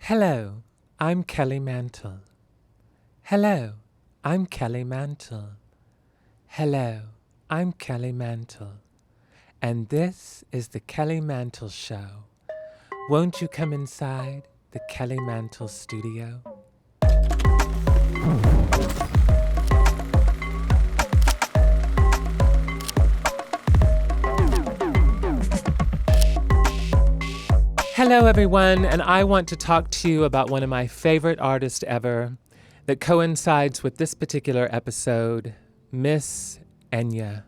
Hello, I'm Kelly Mantle. Hello, I'm Kelly Mantle. Hello, I'm Kelly Mantle. And this is the Kelly Mantle Show. Won't you come inside the Kelly Mantle studio? Hello, everyone, and I want to talk to you about one of my favorite artists ever that coincides with this particular episode, Miss Enya.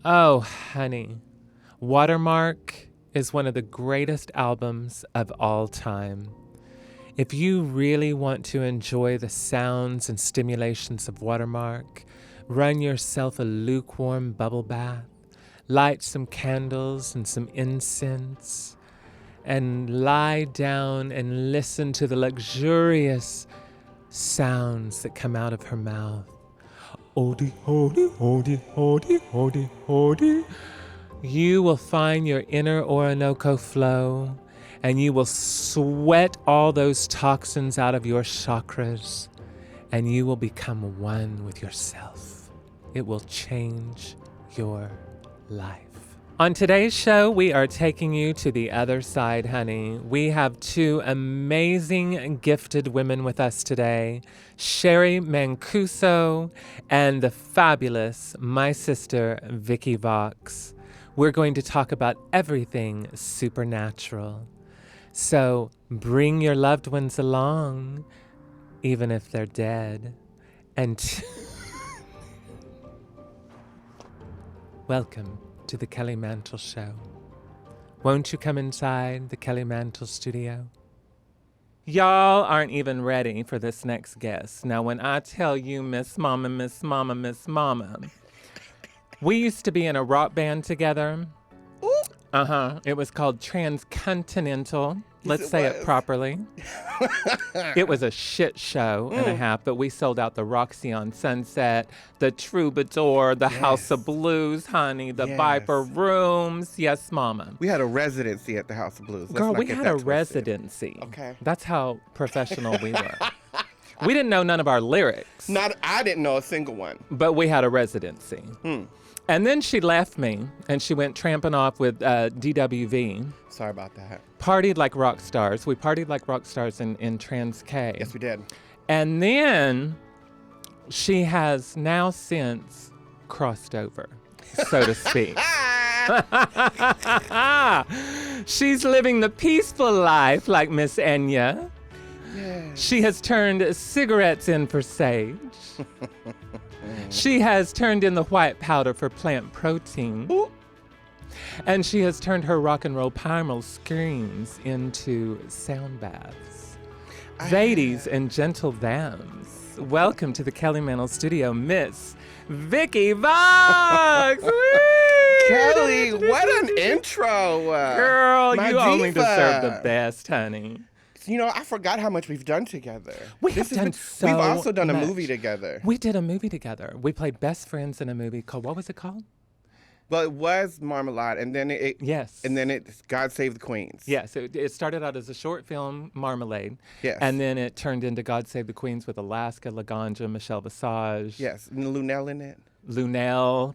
Oh, honey, Watermark is one of the greatest albums of all time. If you really want to enjoy the sounds and stimulations of Watermark, run yourself a lukewarm bubble bath, light some candles and some incense, and lie down and listen to the luxurious sounds that come out of her mouth. Odie, odie, odie, odie, odie, odie. You will find your inner Orinoco flow, and you will sweat all those toxins out of your chakras, and you will become one with yourself. It will change your life. On today's show, we are taking you to the other side, honey. We have two amazing, gifted women with us today, Cheri Mancuso and the fabulous, my sister, Vicky Vox. We're going to talk about everything supernatural. So bring your loved ones along, even if they're dead. And welcome to the Kelly Mantle Show. Won't you come inside the Kelly Mantle studio? Y'all aren't even ready for this next guest. Now, when I tell you Miss Mama, Miss Mama, Miss Mama, we used to be in a rock band together. Ooh. It was called Transcontinental. Let's say it properly. It was a shit show and a half, but we sold out the Roxy on Sunset, the Troubadour, the House of Blues, honey, the Viper Rooms. Yes, mama. We had a residency at the House of Blues. Girl, we had a residency. Okay. That's how professional we were. We didn't know none of our lyrics. I didn't know a single one. But we had a residency. And then she left me, and she went tramping off with DWV. Sorry about that. Partied like rock stars. We partied like rock stars in Trans K. Yes, we did. And then she has now since crossed over, so to speak. She's living the peaceful life like Miss Enya. Yes. She has turned cigarettes in for sage. She has turned in the white powder for plant protein. Ooh. And she has turned her rock and roll primal screams into sound baths. Ladies and gentle dames, welcome to the Kelly Mantle studio, Miss Vicky Vox. Kelly, what an intro. Girl, My you diva. only deserve the best, honey. You know, I forgot how much we've done together. We've also done much. A movie together. We did a movie together. We played best friends in a movie called, what was it called? Well, it was Marmalade, and then it's God Save the Queens. Yes, it started out as a short film, Marmalade. Yes. And then it turned into God Save the Queens with Alaska, Laganja, Michelle Visage. Yes, and Lunel in it.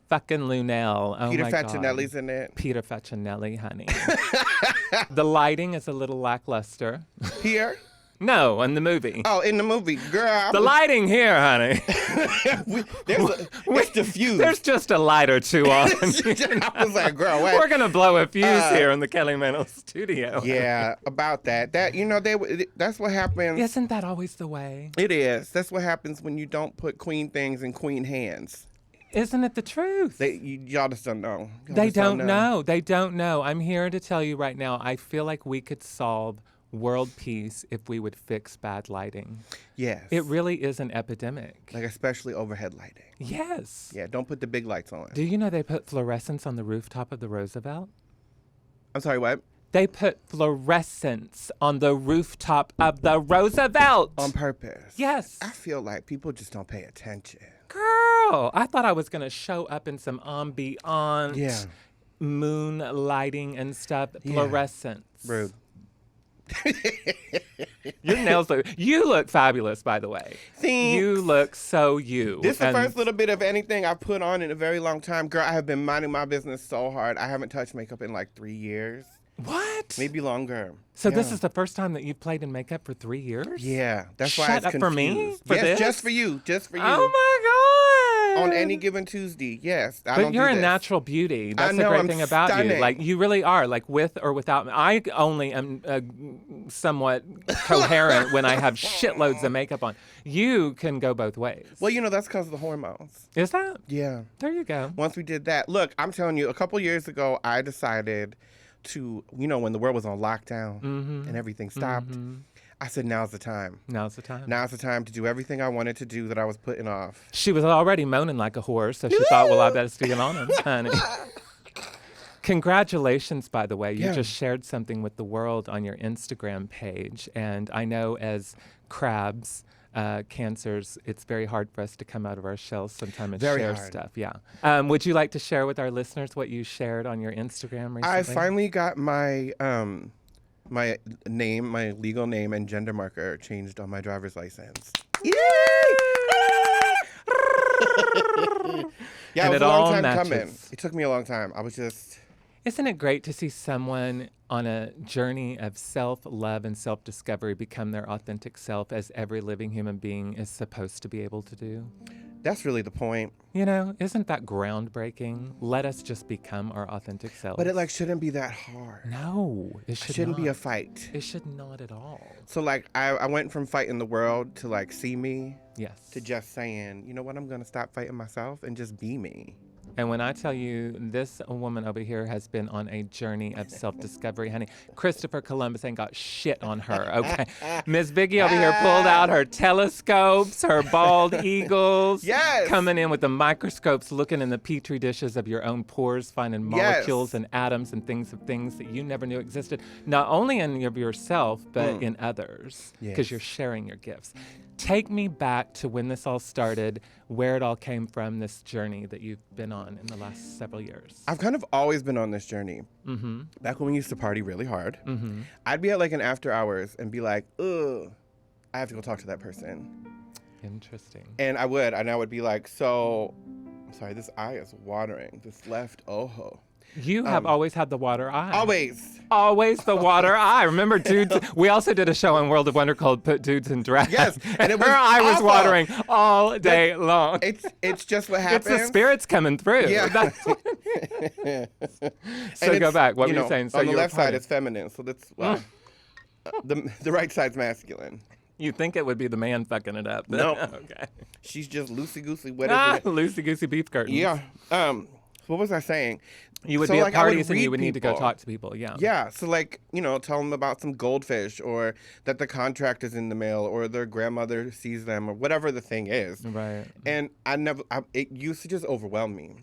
Fucking Lunel. Oh Peter my Facinelli's God. in it. Peter Facinelli, honey. The lighting is a little lackluster. Here? No, in the movie. Oh, in the movie, girl. Lighting here, honey. It's diffused. There's just a light or two on. I was like, girl, wait. We're gonna blow a fuse here in the Kelly Mantle studio. Yeah, about that. That's what happens. Isn't that always the way? It is. That's what happens when you don't put queen things in queen hands. Isn't it the truth? Y'all just don't know. They don't know. They don't know. I'm here to tell you right now, I feel like we could solve world peace if we would fix bad lighting. Yes. It really is an epidemic. Like especially overhead lighting. Yes. Yeah, don't put the big lights on. Do you know they put fluorescence on the rooftop of the Roosevelt? I'm sorry, what? They put fluorescence on the rooftop of the Roosevelt. On purpose? Yes. I feel like people just don't pay attention. Girl, I thought I was going to show up in some ambient moon lighting and stuff. Fluorescence. Rude. else look. You look fabulous, by the way. Thanks. You look so you. This is the first little bit of anything I've put on in a very long time. Girl, I have been minding my business so hard. I haven't touched makeup in like 3 years. What? Maybe longer. So this is the first time that you've played in makeup for 3 years? Yeah. That's why Shut it's up for me? confused. For yes, this? just for you. Just for you. Oh my God. On any given Tuesday, yes. But you're a natural beauty. That's the great thing about you. Like, you really are, like, with or without me. I only am somewhat coherent when I have shitloads of makeup on. You can go both ways. Well, you know, that's because of the hormones. Is that? Yeah. There you go. Once we did that. Look, I'm telling you, a couple years ago, I decided to, you know, when the world was on lockdown and everything stopped, I said, now's the time. Now's the time. Now's the time to do everything I wanted to do that I was putting off. She was already moaning like a horse, so she thought, well, I better get on him, honey. Congratulations, by the way. You just shared something with the world on your Instagram page. And I know as crabs, cancers, it's very hard for us to come out of our shells sometimes and share stuff. Yeah. Would you like to share with our listeners what you shared on your Instagram recently? I finally got my my name, my legal name and gender marker changed on my driver's license. Yay! Yeah, and it was it a long all time matches. coming. It took me a long time. I was just... Isn't it great to see someone on a journey of self-love and self-discovery become their authentic self, as every living human being is supposed to be able to do? That's really the point. You know, isn't that groundbreaking? Let us just become our authentic selves. But it like shouldn't be that hard. No, it shouldn't be a fight. It should not at all. So like I went from fighting the world to like see me. Yes. To just saying, you know what, I'm gonna stop fighting myself and just be me. And when I tell you, this woman over here has been on a journey of self-discovery, honey. Christopher Columbus ain't got shit on her, okay? Miss Vicky over here pulled out her telescopes, her bald eagles. Yes. Coming in with the microscopes, looking in the petri dishes of your own pores, finding molecules and atoms and things that you never knew existed. Not only in yourself, but in others, because you're sharing your gifts. Take me back to when this all started, where it all came from, this journey that you've been on in the last several years. I've kind of always been on this journey. Back when we used to party really hard, I'd be at like an after hours and be like, ugh, I have to go talk to that person. Interesting. And I would be like, so, I'm sorry, this eye is watering, this left ojo. You have always had the water eye. Always. Always the water eye. Remember, dudes, we also did a show on World of Wonder called Put Dudes in Drag. Yes. And it was her eye was awful. watering all day long. It's just what happens. It's the spirits coming through. Yeah. So go back. What were you saying? So on the left side is feminine. So that's, well, the right side's masculine. You think it would be the man fucking it up. No. Okay. She's just loosey-goosey, whatever. Loosey-goosey beef curtains. Yeah. What was I saying? You would be at parties and you would need to go talk to people, Yeah, so like, you know, tell them about some goldfish or that the contract is in the mail or their grandmother sees them or whatever the thing is. Right. And it used to just overwhelm me.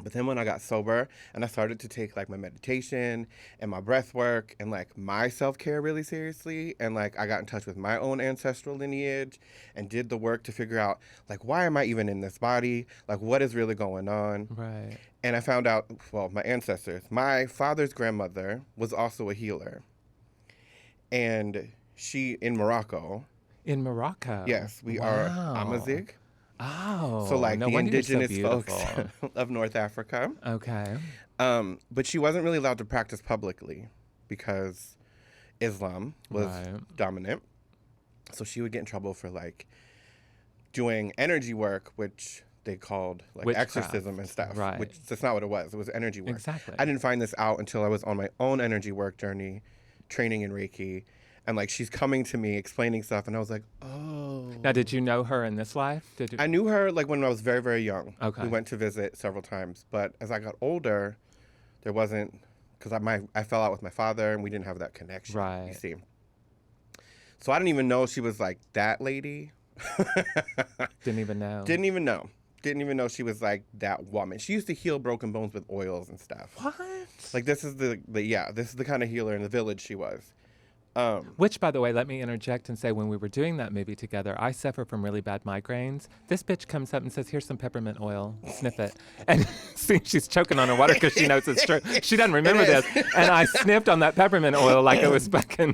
But then when I got sober and I started to take like my meditation and my breath work and like my self-care really seriously, and like I got in touch with my own ancestral lineage and did the work to figure out like, why am I even in this body? Like, what is really going on? Right. And I found out, well, my ancestors, my father's grandmother was also a healer. And she, in Morocco. In Morocco? Yes, we are Amazigh. Oh, so like no the indigenous so folks of North Africa. Okay. But she wasn't really allowed to practice publicly because Islam was dominant. So she would get in trouble for like doing energy work, which they called like witchcraft. Exorcism and stuff. Right. Which that's not what it was. It was energy work. Exactly. I didn't find this out until I was on my own energy work journey, training in Reiki. And like she's coming to me explaining stuff, and I was like, oh. Now, did you know her in this life? Did you? I knew her like when I was very, very young. Okay. We went to visit several times, but as I got older, there wasn't, because I fell out with my father, and we didn't have that connection. Right. You see. So I didn't even know she was like that lady. Didn't even know. Didn't even know she was like that woman. She used to heal broken bones with oils and stuff. What? Like this is this is the kind of healer in the village she was. Which, by the way, let me interject and say, when we were doing that movie together, I suffer from really bad migraines. This bitch comes up and says, here's some peppermint oil. Sniff it. And see, she's choking on her water because she knows it's true. She doesn't remember this. And I sniffed on that peppermint oil like it was fucking,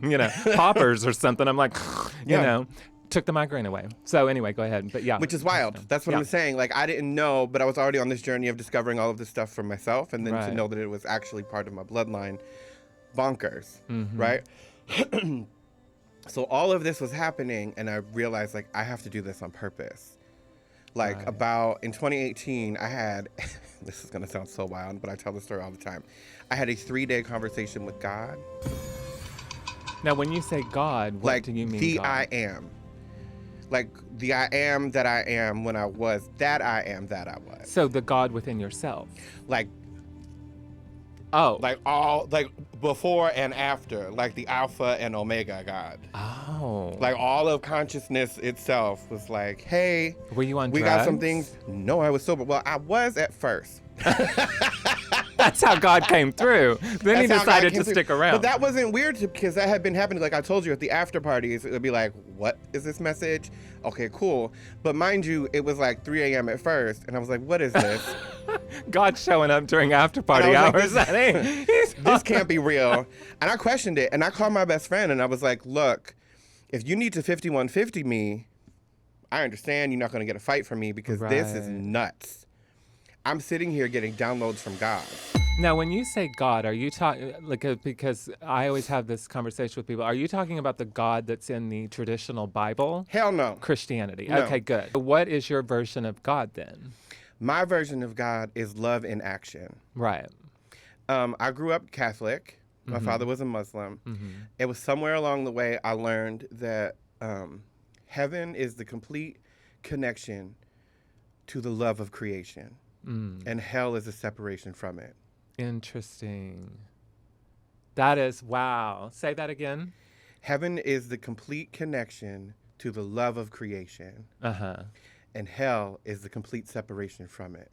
poppers or something. I'm like, you Yeah. know, took the migraine away. So anyway, go ahead. But yeah. Which is wild. That's what I'm saying. Like, I didn't know, but I was already on this journey of discovering all of this stuff for myself. And then to know that it was actually part of my bloodline, bonkers, right? So all of this was happening, and I realized, like, I have to do this on purpose. Like, in 2018, I had, this is going to sound so wild, but I tell this story all the time. I had a 3-day conversation with God. Now, when you say God, what do you mean the God? I am. Like, the I am that I am when I was that I am that I was. So the God within yourself. Like, like before and after, like the Alpha and Omega God. Oh. Like all of consciousness itself was like, hey, were you on we drugs? got some things. No, I was sober. Well, I was at first. That's how God came through. Then he decided to stick around. But that wasn't weird because that had been happening. Like I told you at the after parties, it would be like, what is this message? Okay, cool. But mind you, it was like 3 a.m. at first. And I was like, what is this? God showing up during after party hours. Like, this can't be real. And I questioned it. And I called my best friend and I was like, look, if you need to 5150 me, I understand you're not going to get a fight from me because this is nuts. I'm sitting here getting downloads from God. Now, when you say God, are you talking, because I always have this conversation with people, are you talking about the God that's in the traditional Bible? Hell no. Christianity. No. Okay, good. What is your version of God then? My version of God is love in action. Right. I grew up Catholic. My father was a Muslim. It was somewhere along the way I learned that heaven is the complete connection to the love of creation. And hell is a separation from it. Interesting. That is, wow. Say that again. Heaven is the complete connection to the love of creation. And hell is the complete separation from it.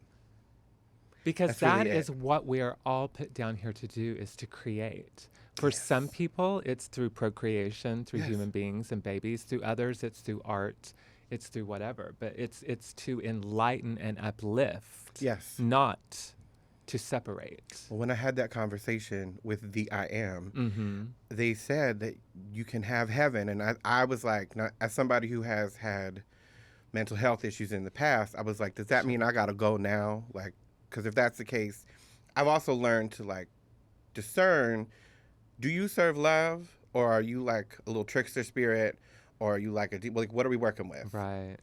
Because that is what we are all put down here to do, is to create. For some people, it's through procreation, through human beings and babies. Through others, it's through art. It's through whatever. But it's to enlighten and uplift. Yes. Not to separate. Well, when I had that conversation with the I am, they said that you can have heaven. And I was like, not, as somebody who has had mental health issues in the past, I was like, does that mean I got to go now? Like, because if that's the case, I've also learned to like discern, do you serve love or are you like a little trickster spirit or are you like a deep, like what are we working with? Right.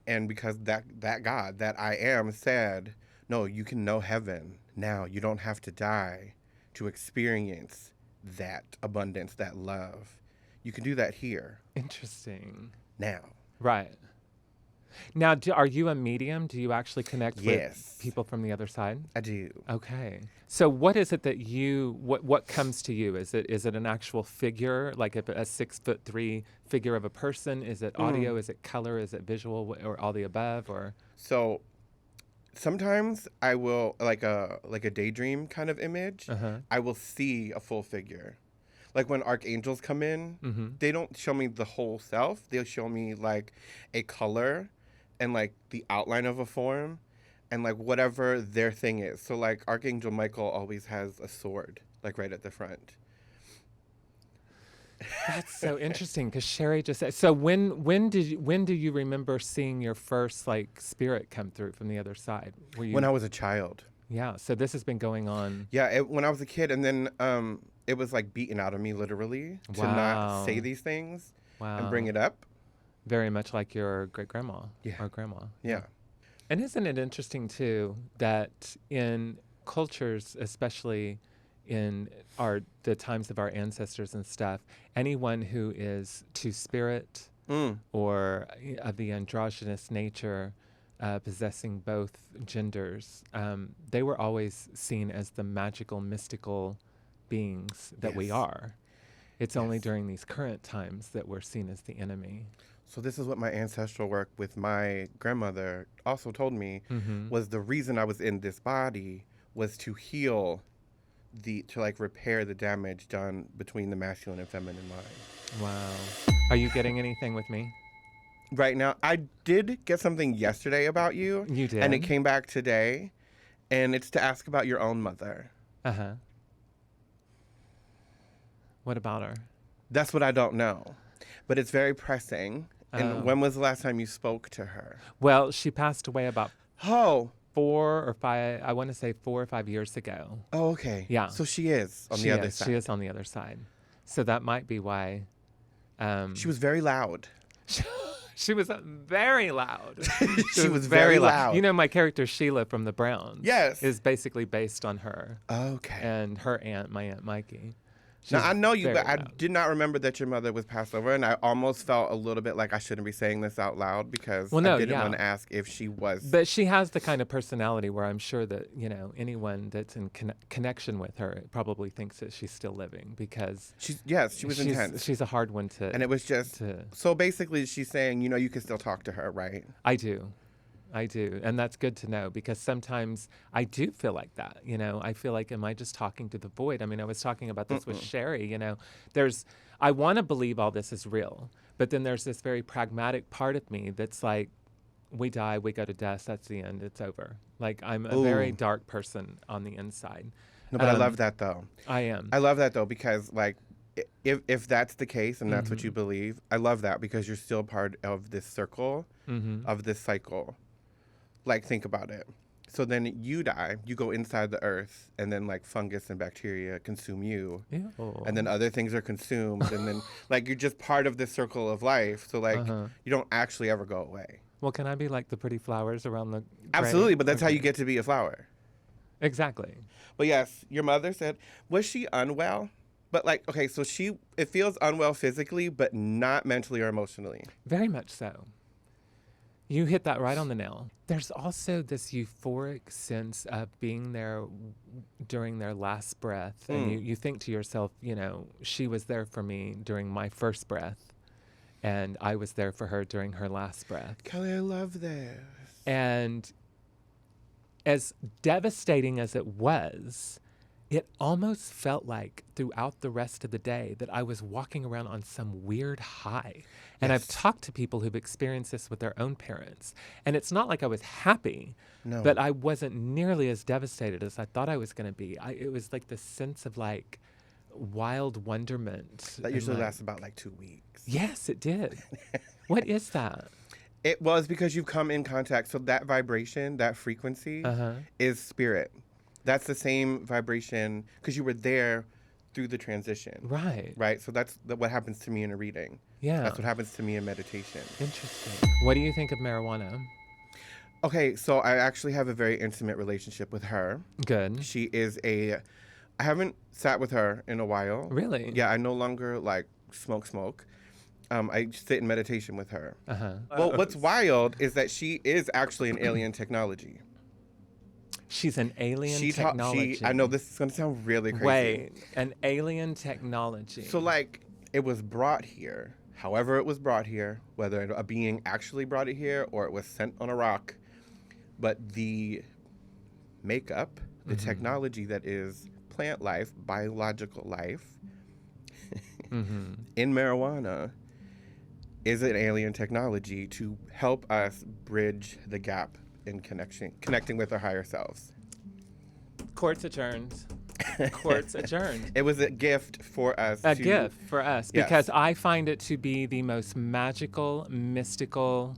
And because that God, that I am said, no, you can know heaven now. You don't have to die to experience that abundance, that love. You can do that here. Interesting. Now. Right. Now, are you a medium? Do you actually connect with people from the other side? I do. Okay. So what is it that what comes to you? Is it an actual figure, like a 6'3" figure of a person? Is it audio? Is it color? Is it visual, or all the above? Or so sometimes I will like a daydream kind of image. I will see a full figure. Like when archangels come in, they don't show me the whole self. They'll show me like a color and like the outline of a form and like whatever their thing is. So like Archangel Michael always has a sword like right at the front. That's so interesting because Cheri just said. So when do you remember seeing your first like spirit come through from the other side? When I was a child. Yeah. So this has been going on. Yeah, when I was a kid, and then it was like beaten out of me literally to not say these things and bring it up. Very much like your great grandma or grandma. Yeah. And isn't it interesting too that in cultures, especially in the times of our ancestors and stuff, anyone who is two-spirit or of the androgynous nature, possessing both genders, they were always seen as the magical, mystical beings that we are. It's only during these current times that we're seen as the enemy. So this is what my ancestral work with my grandmother also told me was the reason I was in this body was to heal to like repair the damage done between the masculine and feminine line. Wow. Are you getting anything with me? Right now, I did get something yesterday about you. You did? And it came back today. And it's to ask about your own mother. What about her? That's what I don't know. but it's very pressing. And when was the last time you spoke to her? Well, she passed away about Oh. 4 or 5 years ago. Oh, okay. Yeah. So she is on the other side. She is on the other side. So that might be why. She was very loud. She was very loud. She was very loud. You know, my character Sheila from The Browns. Yes. Is basically based on her. Okay. And her aunt, my Aunt Mikey. Now, I know you, but loud. I did not remember that your mother was passed over, and I almost felt a little bit like I shouldn't be saying this out loud because I didn't want to ask if she was. But she has the kind of personality where I'm sure that, you know, anyone that's in connection with her probably thinks that she's still living because... she was intense. She's a hard one to... And it was just... So basically she's saying, you know, you can still talk to her, right? I do. And that's good to know because sometimes I do feel like that, you know. I feel like, am I just talking to the void? I mean, I was talking about this with Cheri, you know. I want to believe all this is real, but then there's this very pragmatic part of me that's like, we die, we go to death, that's the end, it's over. Like, I'm a very dark person on the inside. No, but I love that, though. I am. I love that, though, because, like, if that's the case and that's what you believe, I love that because you're still part of this circle, of this cycle. Like, think about it. So then you die, you go inside the earth, and then, like, fungus and bacteria consume you. Ew. And then other things are consumed, and then, like, you're just part of this circle of life. So, like, you don't actually ever go away. Well, can I be like the pretty flowers around the Absolutely, grave? but that's how you get to be a flower. Exactly. But, yes, your mother said, was she unwell? But, like, okay, so it feels unwell physically, but not mentally or emotionally. Very much so. You hit that right on the nail. There's also this euphoric sense of being there during their last breath. And you think to yourself, you know, she was there for me during my first breath. And I was there for her during her last breath. Kelly, I love this. And as devastating as it was, it almost felt like throughout the rest of the day that I was walking around on some weird high. And I've talked to people who've experienced this with their own parents. And it's not like I was happy, but I wasn't nearly as devastated as I thought I was going to be. It was like this sense of like wild wonderment. That usually lasts about like 2 weeks. Yes, it did. What is that? It was because you've come in contact. So that vibration, that frequency is spirit. That's the same vibration because you were there through the transition. Right. Right? So that's what happens to me in a reading. Yeah. That's what happens to me in meditation. Interesting. What do you think of marijuana? Okay, so I actually have a very intimate relationship with her. Good. She is I haven't sat with her in a while. Really? Yeah, I no longer like smoke. I sit in meditation with her. Well, what's wild is that she is actually an alien technology. She's an alien technology. I know this is going to sound really crazy. Wait, an alien technology. So, like, it was brought here. However it was brought here, whether a being actually brought it here or it was sent on a rock, but the makeup, the technology that is plant life, biological life, in marijuana is an alien technology to help us bridge the gap in connecting with our higher selves. Court's adjourned. Court's adjourned. It was a gift for us. A gift for us Yes. because I find it to be the most magical, mystical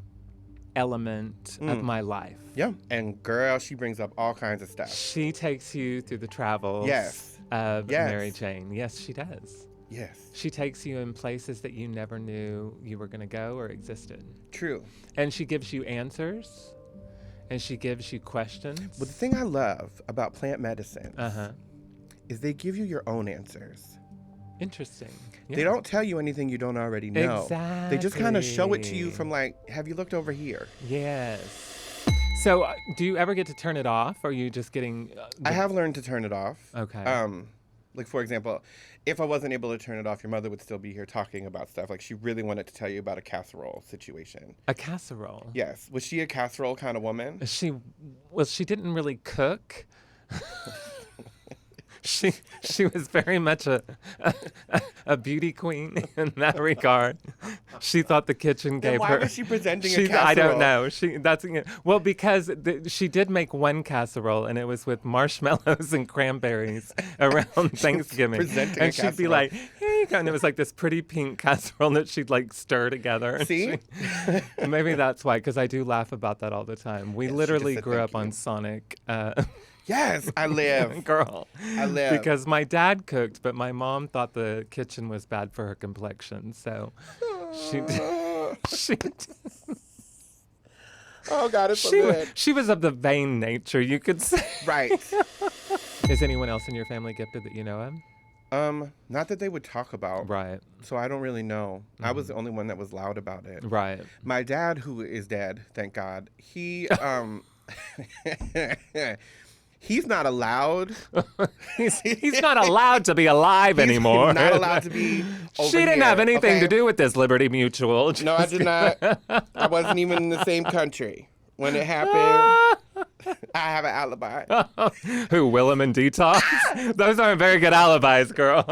element of my life. Yeah. And girl, she brings up all kinds of stuff. She takes you through the travels of Mary Jane. Yes, she does. Yes. She takes you in places that you never knew you were going to go or existed. True. And she gives you answers. And she gives you questions. But the thing I love about plant medicine is they give you your own answers. Interesting. Yeah. They don't tell you anything you don't already know. Exactly. They just kind of show it to you from like, have you looked over here? Yes. So do you ever get to turn it off? Or are you just getting... I have learned to turn it off. Okay. Like, for example, if I wasn't able to turn it off, your mother would still be here talking about stuff. Like, she really wanted to tell you about a casserole situation. A casserole? Yes. Was she a casserole kind of woman? She didn't really cook. She was very much a beauty queen in that regard. She thought the kitchen gave her. Why was she presenting a casserole? I don't know. Well, because she did make one casserole, and it was with marshmallows and cranberries around Thanksgiving. Presenting and a she'd be casserole. like, "Here you you go? And it was like this pretty pink casserole that she'd like stir together. See? Maybe that's why, because I do laugh about that all the time. We Yes, she literally just said grew thank up on you. Sonic. Yes, I live. Girl. I live. Because my dad cooked, but my mom thought the kitchen was bad for her complexion. So she Oh, God, it's so good. she was of the vain nature, you could say. Right. Is anyone else in your family gifted that you know of? Not that they would talk about. Right. So I don't really know. I was the only one that was loud about it. Right. My dad, who is dead, thank God, he he's not allowed. He's not allowed to be alive anymore. Not allowed to be over She didn't here, have anything okay? to do with this Liberty Mutual. No, I did not. I wasn't even in the same country when it happened. I have an alibi. Who, Willem and Detox? Those aren't very good alibis, girl.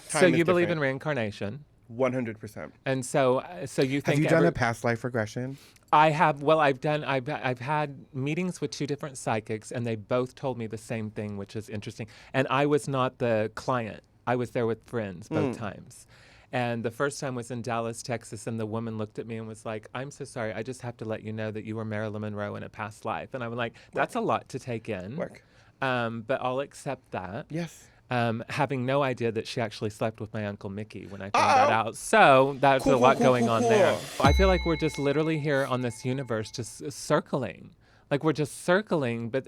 So you believe in reincarnation? 100%. And so you think Have you done a past life regression? I have. Well, I've had meetings with two different psychics, and they both told me the same thing, which is interesting. And I was not the client. I was there with friends both times. And the first time was in Dallas, Texas, and the woman looked at me and was like, "I'm so sorry. I just have to let you know that you were Marilyn Monroe in a past life." And I was like, "That's a lot to take in." Work. But I'll accept that. Yes. Having no idea that she actually slept with my Uncle Mickey when I found that out. So there's a lot going on there. I feel like we're just literally here on this universe just circling. Like we're just circling, but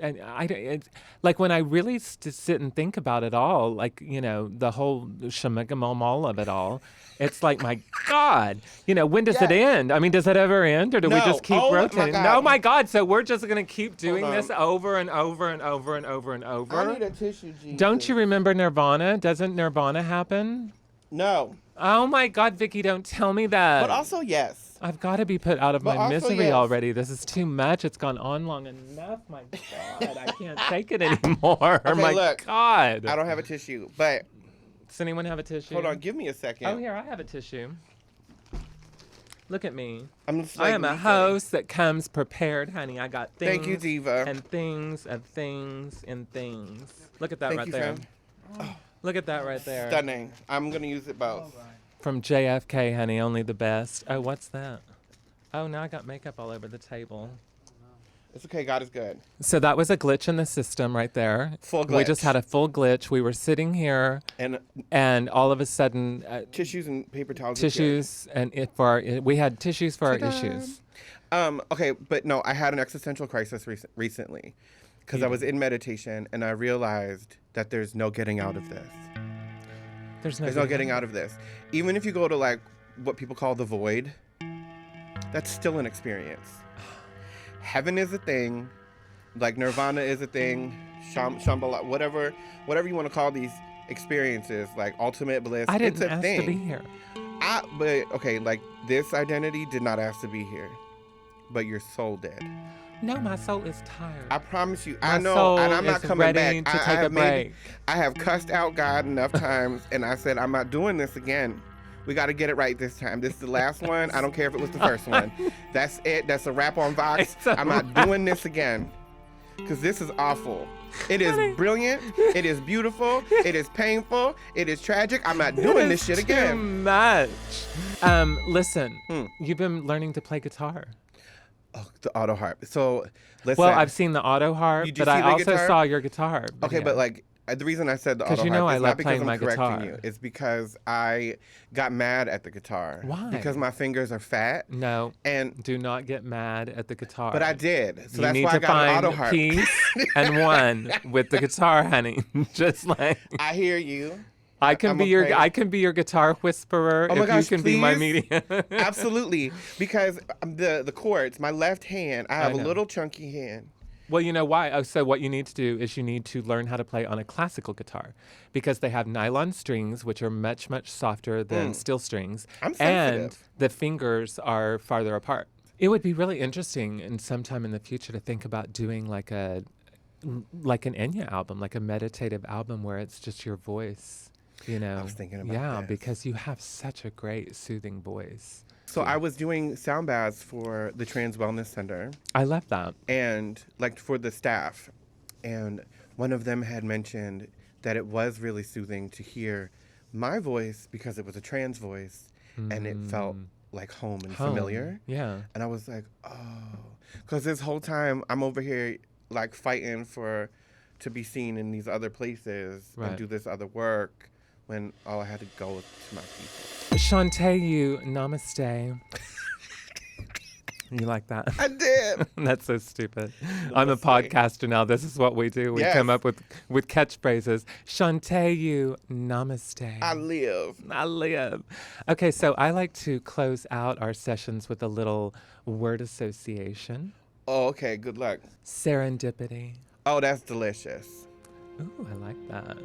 like when I really sit and think about it all, like, you know, the whole shemigamol of it all, it's like, my God, you know, when does it end? I mean, does it ever end, or do we just keep rotating? Oh my God! So we're just gonna keep doing this over and over and over and over and over. I need a tissue, Jesus. Don't you remember Nirvana? Doesn't Nirvana happen? No. Oh my God, Vicky, don't tell me that. But also, yes. I've got to be put out of my also, misery yes. already. This is too much. It's gone on long enough. My God, I can't take it anymore. Okay, my look, God. I don't have a tissue, but Does anyone have a tissue? hold on, give me a second. Oh, here, I have a tissue. Look at me. I'm just I like am a leaking. host that comes prepared, honey. I got things. Thank you, Diva. And things and things and things. Look at that Thank right you, there. fam. Look at that right there. Stunning. I'm gonna use it both. From JFK, honey, only the best. Oh, what's that? Oh, now I got makeup all over the table. It's okay. God is good. So that was a glitch in the system right there. Full We just glitch. had a full glitch. We were sitting here, And all of a sudden, tissues and paper towels. tissues, and we had tissues for our issues. Okay, but no, I had an existential crisis recently because I was in meditation and I realized that there's no getting out of this. There's no getting out of this. Even if you go to like what people call the void, that's still an experience. Heaven is a thing, like Nirvana is a thing, Shambhala, whatever you want to call these experiences, like ultimate bliss. I didn't it's a ask thing. to be here. But okay, like this identity did not ask to be here, but your soul did. No, my soul is tired. I promise you. My I know, soul and I'm not is coming ready back. to take a break. I have cussed out God enough times, and I said, I'm not doing this again. We got to get it right this time. This is the last one. I don't care if it was the first one. That's it. That's a wrap on Vox. I'm not doing this again, because this is awful. It is brilliant. It is beautiful. It is painful. It is tragic. I'm not doing this shit again. Too much. Listen, you've been learning to play guitar. Oh, the auto harp. So, listen. Well, I've seen the auto harp, Did you but see I the also guitar? saw your guitar. Okay, but like the reason I said the auto you know harp I is love not because playing I'm my correcting guitar. you. It's because I got mad at the guitar. Why? Because my fingers are fat. No, And do not get mad at the guitar. but I did. So you that's need why to I got an find auto harp. peace and one with the guitar, honey. Just like I hear you. I can I'm be a your player. I can be your guitar whisperer Oh my if gosh, you can be my please? medium. Absolutely. Because the chords, my left hand, I have a know. little chunky hand. Well, you know why? Oh, so what you need to do is you need to learn how to play on a classical guitar because they have nylon strings, which are much, much softer than steel strings. I'm and sensitive. the fingers are farther apart. It would be really interesting in sometime in the future to think about doing like an Enya album, like a meditative album where it's just your voice, you know. I was thinking about Yeah, this. because you have such a great soothing voice. So I was doing sound baths for the Trans Wellness Center. I love that. And like for the staff, and one of them had mentioned that it was really soothing to hear my voice, because it was a trans voice, and it felt like home and Home. familiar. Yeah. And I was like, oh. Because this whole time, I'm over here, like, fighting to be seen in these other places and do this other work when all I had to go was to my people. Shantae, you namaste. You like that? I did. That's so stupid. I'm a podcaster now. This is what we do. We come up with catchphrases. Shantae, you namaste. I live. Okay, so I like to close out our sessions with a little word association. Oh, okay. Good luck. Serendipity. Oh, that's delicious. Ooh, I like that.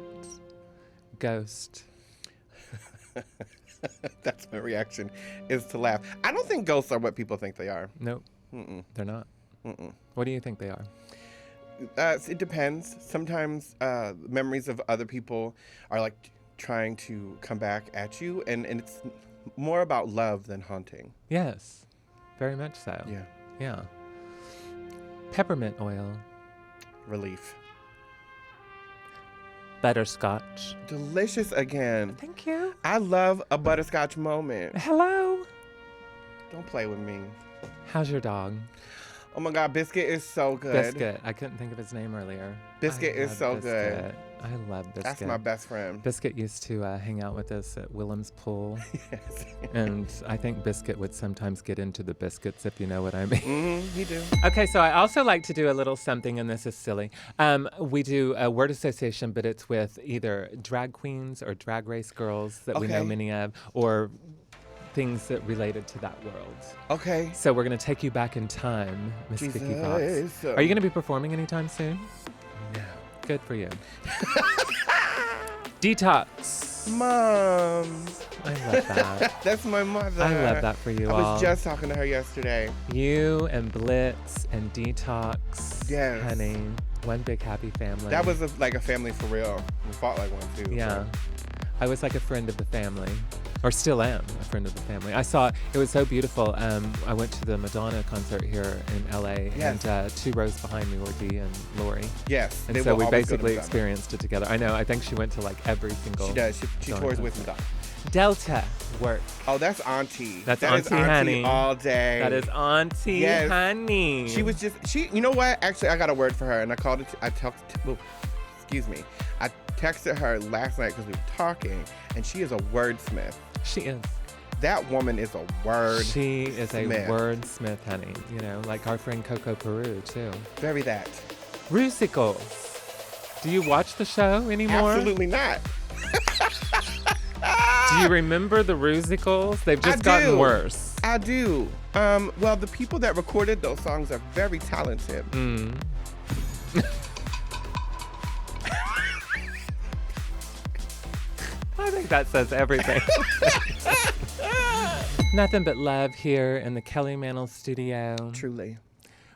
Ghost. That's my reaction, is to laugh. I don't think ghosts are what people think they are. Nope. They're not. What do you think they are? It depends. Sometimes memories of other people are like trying to come back at you, and it's more about love than haunting. Yes, very much so. Yeah. Peppermint oil. Relief. Butterscotch. Delicious again. Thank you. I love a butterscotch moment. Hello. Don't play with me. How's your dog? Oh my God, Biscuit is so good. Biscuit. I couldn't think of his name earlier. Biscuit is so good. I love Biscuit. That's my best friend. Biscuit used to hang out with us at Willem's Pool. Yes. And I think Biscuit would sometimes get into the biscuits, if you know what I mean. He do. Okay, so I also like to do a little something, and this is silly. We do a word association, but it's with either drag queens or drag race girls that we know many of, or things that related to that world. Okay. So we're going to take you back in time, Miss Vicky Vox. Are you going to be performing anytime soon? No. Good for you. Detox. Mom. I love that. That's my mother. I love that for you all. I was just talking to her yesterday. You and Blitz and Detox. Yes. Honey. One big happy family. That was like a family for real. We fought like one too. Yeah. So. I was like a friend of the family. Or still am a friend of the family. I saw, it was so beautiful. I went to the Madonna concert here in LA, yes. and 2 rows behind me were Dee and Lori. Yes. And so we basically experienced it together. I know, I think she went to like every single. She does. She tours with Madonna. Delta work. Oh, that's Auntie. That's Auntie Honey. All day. That is Auntie Honey. She was just, you know what? Actually, I got a word for her, and I called it, excuse me. I texted her last night because we were talking, and she is a wordsmith. She is. That woman is a wordsmith. She is a wordsmith, honey. You know, like our friend Coco Peru, too. Very that. Rusicles. Do you watch the show anymore? Absolutely not. Do you remember the Rusicles? They've just gotten worse. I do. Well, the people that recorded those songs are very talented. I think that says everything. Nothing but love here in the Kelly Mantle studio. Truly.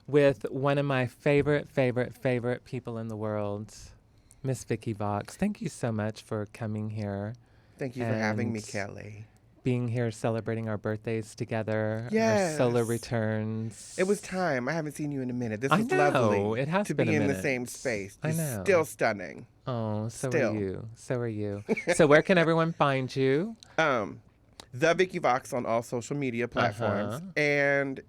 With one of my favorite people in the world, Miss Vicky Vox. Thank you so much for coming here. Thank you for having me, Kelly. Being here celebrating our birthdays together. Yes. Our solar returns. It was time. I haven't seen you in a minute. This was lovely. It has to been be a in minute. the same space. I know. Still stunning. Oh, so are you. So are you. So where can everyone find you? The Vicky Vox on all social media platforms. And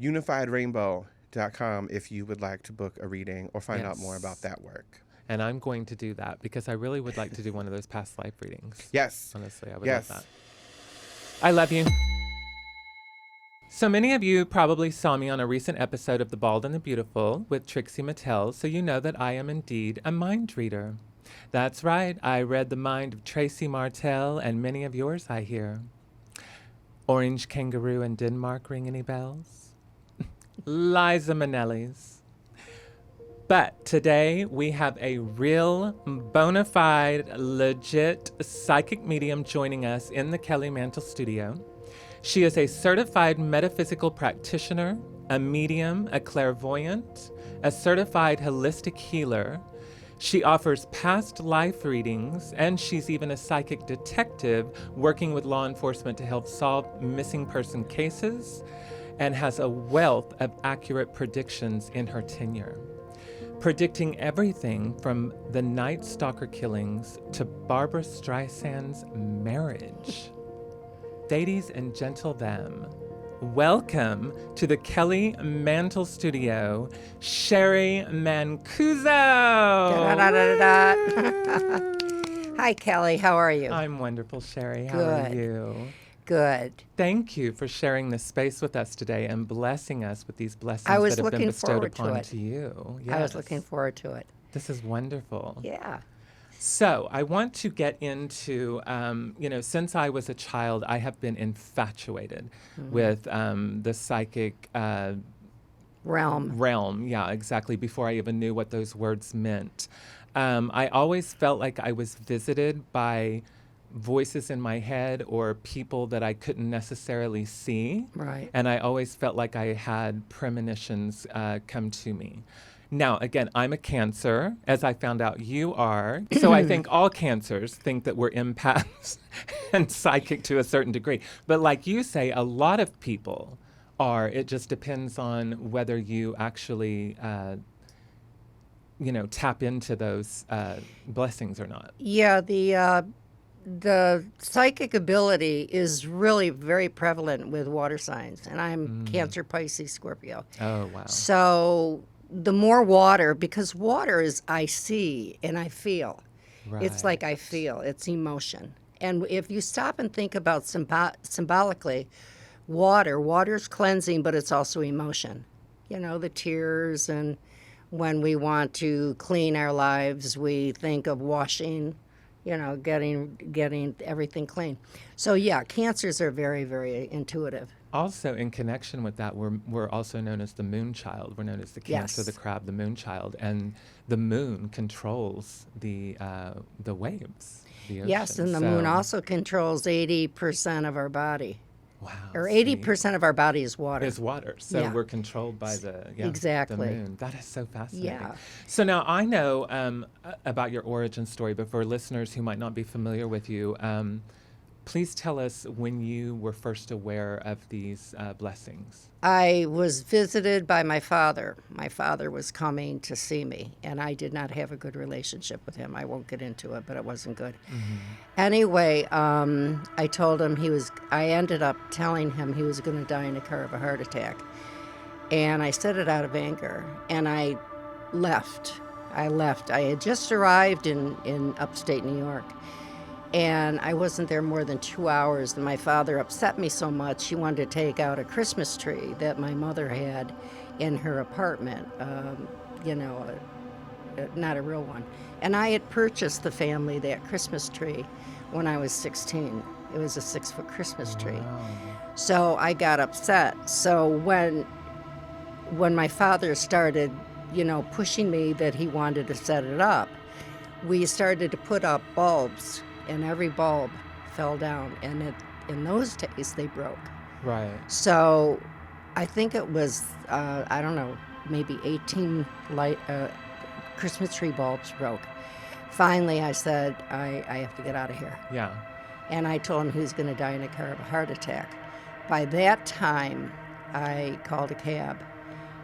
UnifiedRainbow.com if you would like to book a reading or find out more about that work. And I'm going to do that because I really would like to do one of those past life readings. Yes. Honestly, I would love that. I love you. So many of you probably saw me on a recent episode of The Bald and the Beautiful with Trixie Mattel, so you know that I am indeed a mind reader. That's right, I read the mind of Tracy Martel and many of yours, I hear. Orange Kangaroo in Denmark, ring any bells? Liza Minnelli's. But today we have a real, bona fide, legit psychic medium joining us in the Kelly Mantle studio. She is a certified metaphysical practitioner, a medium, a clairvoyant, a certified holistic healer. She offers past life readings, and she's even a psychic detective working with law enforcement to help solve missing person cases, and has a wealth of accurate predictions in her tenure. predicting everything from the Night Stalker killings to Barbara Streisand's marriage. Ladies and gentlemen, welcome to the Kelly Mantle Studio, Cheri Mancuso. Hi, Kelly. How are you? I'm wonderful, Cheri. How are you? Good. Thank you for sharing this space with us today and blessing us with these blessings I was that have been looking bestowed forward to upon it. to you. I was Yes. looking forward to it. This is wonderful. Yeah. So I want to get into, since I was a child, I have been infatuated with the psychic Realm. Yeah, exactly. Before I even knew what those words meant. I always felt like I was visited by voices in my head or people that I couldn't necessarily see. Right. And I always felt like I had premonitions come to me. Now, again, I'm a Cancer, as I found out you are. So I think all Cancers think that we're empaths and psychic to a certain degree. But like you say, a lot of people are. It just depends on whether you actually, tap into those blessings or not. Yeah, the psychic ability is really very prevalent with water signs, and I'm Cancer, Pisces, Scorpio. Oh, wow. So the more water, because water is I see and I feel. Right. It's like I feel. It's emotion. And if you stop and think about symbolically, water's cleansing, but it's also emotion. The tears, and when we want to clean our lives, we think of washing, getting everything clean. So yeah, Cancers are very, very intuitive. Also, in connection with that, we're also known as the moon child. We're known as the Cancer, Yes. the crab, the moon child, and the moon controls the waves, the ocean. Yes, and the moon also controls 80% of our body. Wow, Or see, 80% of our body is water. is water. So Yeah. we're controlled by the Exactly. moon. That is so fascinating. Yeah. So now I know about your origin story, but for listeners who might not be familiar with you, please tell us when you were first aware of these blessings. I was visited by my father. My father was coming to see me, and I did not have a good relationship with him. I won't get into it, but it wasn't good. Anyway, I told him I ended up telling him he was going to die in a car of a heart attack. And I said it out of anger, and I left. I had just arrived in upstate New York. And I wasn't there more than 2 hours, and my father upset me so much he wanted to take out a Christmas tree that my mother had in her apartment, not a real one. And I had purchased the family that Christmas tree when I was 16. It was a 6-foot Christmas tree. Wow. So I got upset. So when my father started, pushing me that he wanted to set it up, we started to put up bulbs. And every bulb fell down, and in those days they broke. Right. So I think it was, I don't know, maybe 18 Christmas tree bulbs broke. Finally, I said, I have to get out of here. Yeah. And I told him he was going to die in a car of a heart attack. By that time, I called a cab,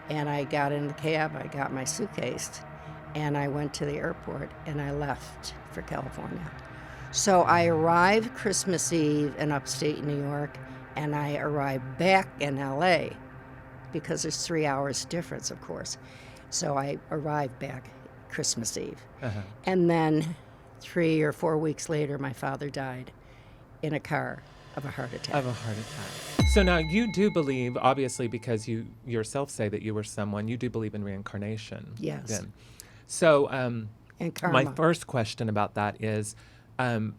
and I got in the cab, I got my suitcase, and I went to the airport, and I left for California. So I arrived Christmas Eve in upstate New York, and I arrived back in LA because there's 3 hours difference, of course. So I arrived back Christmas Eve. And then 3 or 4 weeks later, my father died in a car of a heart attack. So now you do believe, obviously, because you yourself say that you were someone, you do believe in reincarnation. Yes. Then. So And karma. my first question about that is, I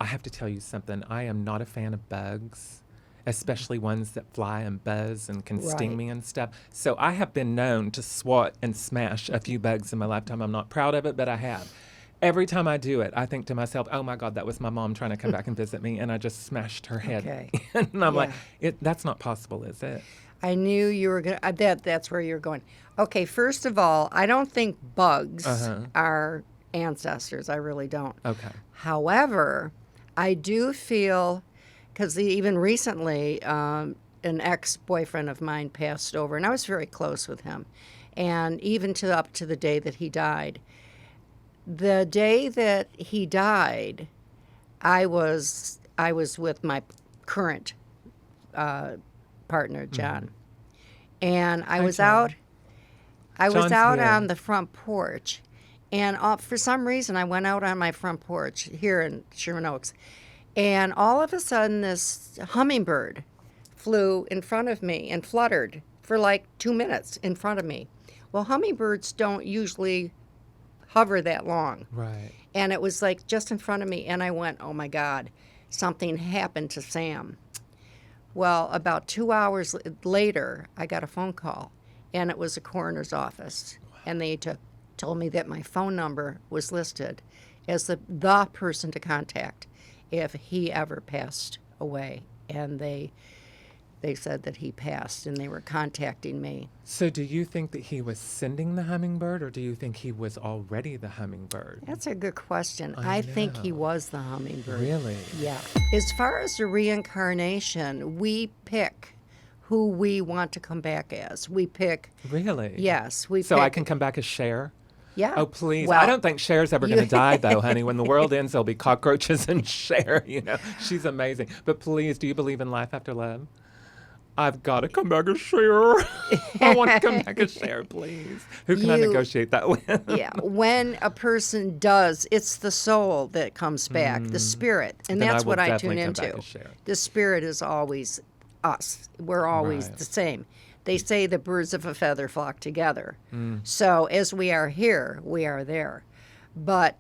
have to tell you something. I am not a fan of bugs, especially ones that fly and buzz and can sting me and stuff. So I have been known to swat and smash a few bugs in my lifetime. I'm not proud of it, but I have. Every time I do it, I think to myself, oh my God, that was my mom trying to come back and visit me, and I just smashed her head. Okay. And I'm like, that's not possible, is it? I knew you were going to, that's where you're going. Okay, first of all, I don't think bugs are ancestors. I really don't. Okay. However, I do feel, because even recently, an ex-boyfriend of mine passed over, and I was very close with him. and even up to the day that he died. The day that he died, I was with my current partner, John, and I was John. John's out here. on the front porch, and for some reason I went out on my front porch here in Sherman Oaks, and all of a sudden this hummingbird flew in front of me and fluttered for like 2 minutes in front of me. Well, hummingbirds don't usually hover that long. Right. And it was like just in front of me, and I went, oh my God, something happened to Sam. Well, about 2 hours later, I got a phone call, and it was a coroner's office. And they told me that my phone number was listed as the person to contact if he ever passed away. And they said that he passed, and they were contacting me. So do you think that he was sending the hummingbird, or do you think he was already the hummingbird? That's a good question. I think he know. was the hummingbird. Really? Yeah. As far as the reincarnation, we pick who we want to come back as. We pick. Really? Yes, we So pick. I can come back as Cher? Yeah. Oh, please. Well, I don't think Cher's ever going to die, though, honey. When the world ends, there'll be cockroaches and Cher, you know. She's amazing. But please, do you believe in life after love? I've got to come back as Cher. I want to come back as Cher, please. Who can I negotiate that with? Yeah. When a person does, it's the soul that comes back, the spirit. And Then that's will what I definitely tune come back into. as Cher. The spirit is always us. We're always Right. the same. They say the birds of a feather flock together. So as we are here, we are there. But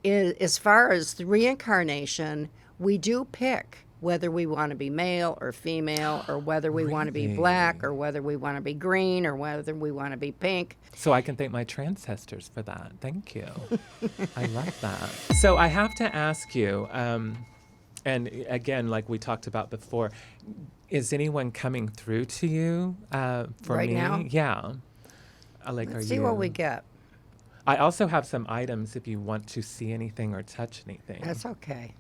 as far as the reincarnation, we do pick whether we want to be male or female, or whether we want to be black, or whether we want to be green, or whether we want to be pink. So I can thank my ancestors for that. Thank you. I love that. So I have to ask you, and again, like we talked about before, is anyone coming through to you for Right me? now? Yeah. Like, Let's are see you? what we get. I also have some items if you want to see anything or touch anything. That's okay.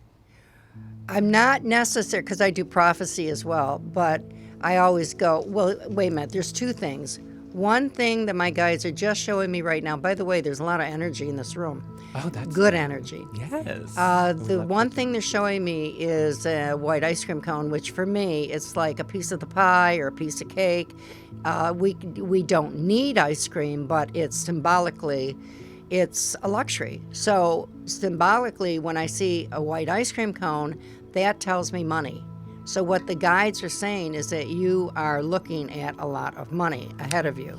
I'm not necessary, because I do prophecy as well, but I always go, well, wait a minute, there's two things. One thing that my guides are just showing me right now, by the way, there's a lot of energy in this room. Oh, that's Good energy. Yes. The one thing they're showing me is a white ice cream cone, which for me, it's like a piece of the pie or a piece of cake. We don't need ice cream, but it's symbolically, it's a luxury. So symbolically, when I see a white ice cream cone, that tells me money. So what the guides are saying is that you are looking at a lot of money ahead of you.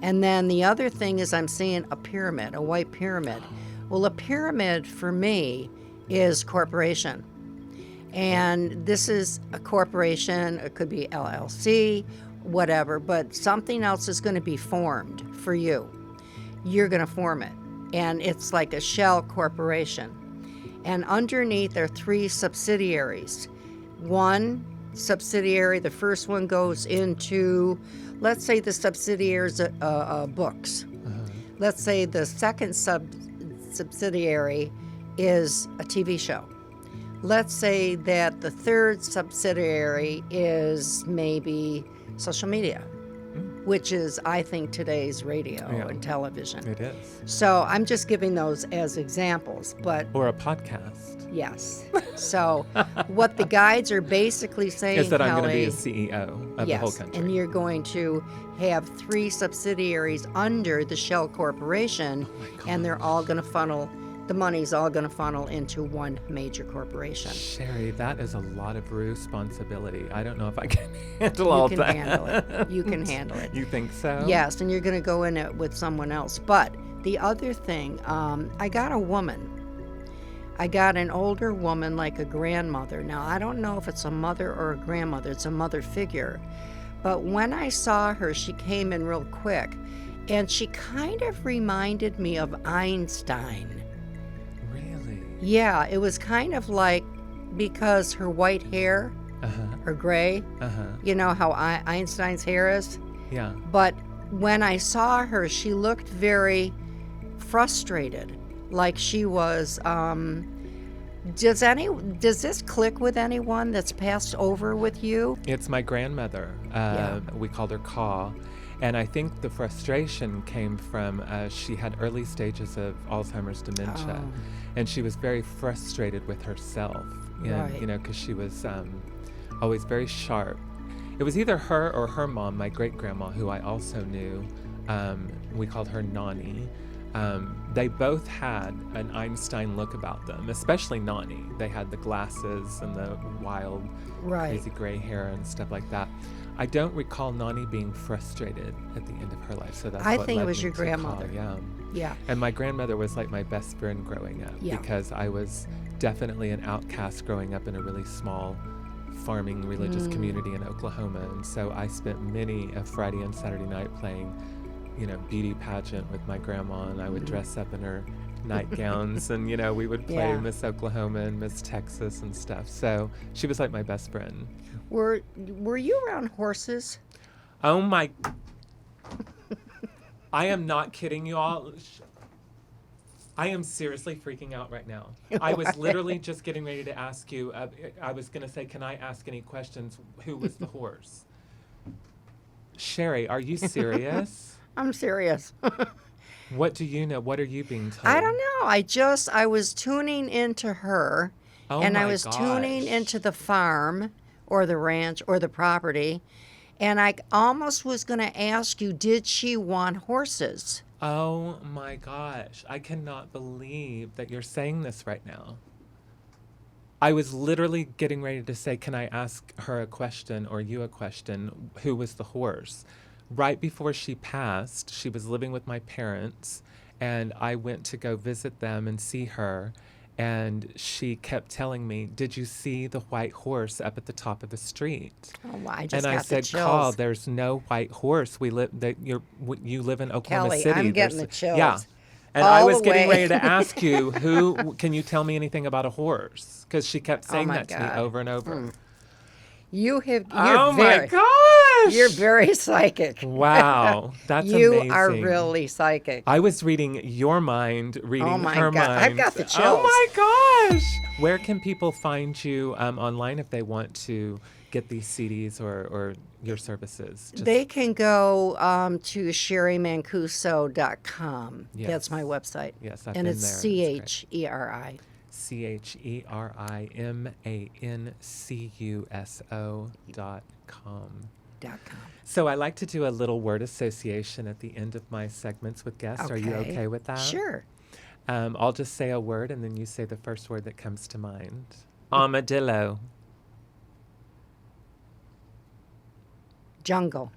And then the other thing is I'm seeing a pyramid, a white pyramid. Well, a pyramid for me is corporation. And this is a corporation, it could be LLC, whatever, but something else is going to be formed for you. You're going to form it. And it's like a shell corporation. And underneath are 3 subsidiaries. One subsidiary, the first one goes into, let's say the subsidiaries books. Let's say the second subsidiary is a TV show. Let's say that the third subsidiary is maybe social media, which is, I think, today's radio and television. It is. So I'm just giving those as examples, but Or a podcast. yes. So what the guides are basically saying, Is that I'm going to be a Kelly, CEO of yes, the whole country. and you're going to have 3 subsidiaries under the shell corporation, and they're all going to funnel, the money's all going to funnel into one major corporation. Cheri, that is a lot of responsibility. I don't know if I can handle all You can that. handle it. You can handle it. You think so? Yes, and you're going to go in it with someone else. But the other thing, I got a woman. I got an older woman, like a grandmother. Now, I don't know if it's a mother or a grandmother. It's a mother figure. But when I saw her, she came in real quick, and she kind of reminded me of Einstein. Really? Yeah, it was kind of like, because her white hair, or gray, you know how Einstein's hair is? Yeah. But when I saw her, she looked very frustrated, like she was. Does this click with anyone that's passed over with you? It's my grandmother. Yeah. We called her Caw. And I think the frustration came from she had early stages of Alzheimer's dementia. Oh. And she was very frustrated with herself, Right. you know, because she was always very sharp. It was either her or her mom, my great-grandma, who I also knew. We called her Nani. They both had an Einstein look about them, especially Nani. They had the glasses and the wild, Right. crazy gray hair and stuff like that. I don't recall Nani being frustrated at the end of her life, so that's I what think it led was me your to call, grandmother. yeah. Yeah. And my grandmother was like my best friend growing up Yeah. because I was definitely an outcast growing up in a really small farming religious community in Oklahoma. And so I spent many a Friday and Saturday night playing, you know, beauty pageant with my grandma, and I would dress up in her nightgowns and, you know, we would play Yeah. Miss Oklahoma and Miss Texas and stuff. So she was like my best friend. Were you around horses? Oh my. I am not kidding you all. I am seriously freaking out right now. I was literally just getting ready to ask you. I was going to say, can I ask any questions? Who was the horse? Cheri, are you serious? I'm serious. What do you know? What are you being told? I don't know. I was tuning into her, Oh and I my was tuning gosh. into the farm or the ranch or the property, and I almost was going to ask you, did she want horses? Oh my gosh. I cannot believe that you're saying this right now. I was literally getting ready to say, can I ask her a question or you a question? Who was the horse? Right before she passed, she was living with my parents, and I went to go visit them and see her. And she kept telling me, did you see the white horse up at the top of the street? Oh, I just And got I the said, chills. Carl, there's no white horse. You live in Oklahoma Kelly, City. I'm getting There's- the chills. Yeah. And All I was the getting way. ready to ask you, can you tell me anything about a horse? Because she kept saying my that to me God. over and over. You're Oh very, my gosh! You're very psychic. Wow, that's You amazing. are really psychic. I was reading your mind, reading Oh my her God, mind. I've got the Oh my gosh! Where can people find you online if they want to get these CDs or your services? Just- They can go to cherimancuso.com. Yes. That's my website. Yes, I've and been it's there, and it's CHERI. CHERIMANCUSO.com. .com. So I like to do a little word association at the end of my segments with guests. Are you okay with that? Sure. I'll just say a word, and then you say the first word that comes to mind. Armadillo. Jungle.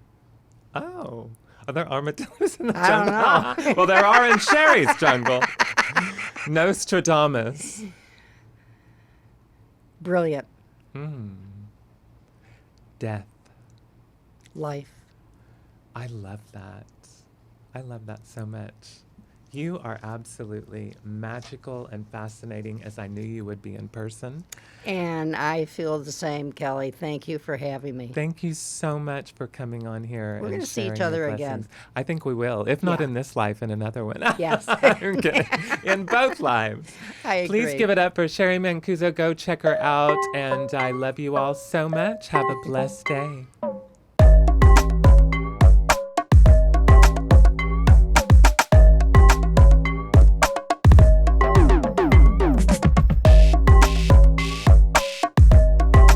Oh, are there armadillos in the I don't jungle? know. Well, there are in Cheri's jungle. Nostradamus. Brilliant. Death. Life. I love that. I love that so much. You are absolutely magical and fascinating, as I knew you would be in person. And I feel the same, Kelly. Thank you for having me. Thank you so much for coming on here. We're and gonna see each sharing your other blessings. again. I think we will. If not Yeah. in this life, in another one. Yes. I'm kidding. In both lives. I agree. Please give it up for Cheri Mancuso. Go check her out. And I love you all so much. Have a blessed day.